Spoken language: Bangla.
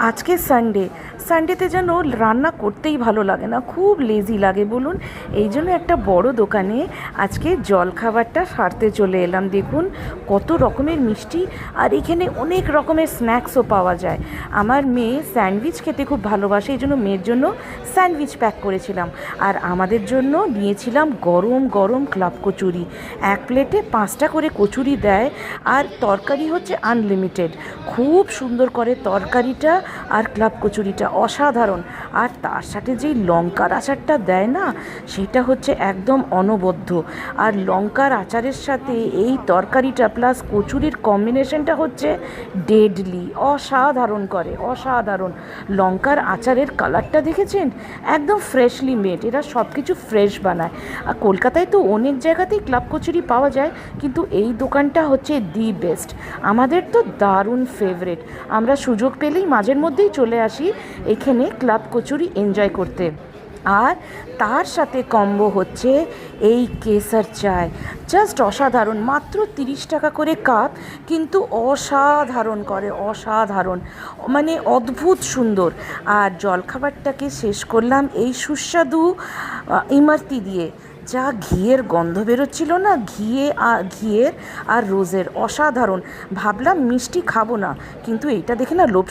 আজকে সানডেতে যেন রান্না করতেই ভালো লাগে না, খুব লেজি লাগে বলুন। এই জন্য একটা বড় দোকানে আজকে জলখাবারটা সারতে চলে এলাম। দেখুন কত রকমের মিষ্টি, আর এখানে অনেক রকমের স্ন্যাক্সও পাওয়া যায়। আমার মেয়ে স্যান্ডউইচ খেতে খুব ভালোবাসে, এই জন্য মেয়ের জন্য স্যান্ডউইচ প্যাক করেছিলাম। আর আমাদের জন্য নিয়েছিলাম গরম গরম ক্লাব কচুরি। এক প্লেটে 5টা করে কচুরি দেয়, আর তরকারি হচ্ছে আনলিমিটেড। খুব সুন্দর করে তরকারিটা আর ক্লাব কচুরিটা অসাধারণ। আর তার সাথে যেই লঙ্কার আচারটা দেয় না, সেটা হচ্ছে একদম অনবদ্য। আর লঙ্কার আচারের সাথে এই তরকারিটা প্লাস কচুরির কম্বিনেশনটা হচ্ছে ডেডলি, অসাধারণ করে, অসাধারণ। লঙ্কার আচারের কালারটা দেখেছেন, একদম ফ্রেশলি মেড। এরা সব কিছু ফ্রেশ বানায়। আর কলকাতায় তো অনেক জায়গাতেই ক্লাব কচুরি পাওয়া যায়, কিন্তু এই দোকানটা হচ্ছে দি বেস্ট। আমাদের তো দারুণ ফেভারিট। আমরা সুযোগ পেলেই মাঝের মধ্যেই চলে আসি এখানে ক্লাব কচুরি এনজয় করতে। আর তার সাথে কম্বো হচ্ছে এই কেসার চায়, জাস্ট অসাধারণ। মাত্র 30 টাকা করে কাপ, কিন্তু অসাধারণ করে, অসাধারণ, মানে অদ্ভুত সুন্দর। আর জলখাবারটাকে শেষ করলাম এই সুস্বাদু ইমারতি দিয়ে। যা ঘিয়ের গন্ধ বেরোচ্ছিল না, ঘিয়ের আর রোজের, অসাধারণ। ভাবলাম মিষ্টি খাবো না, কিন্তু এইটা দেখে না লোভ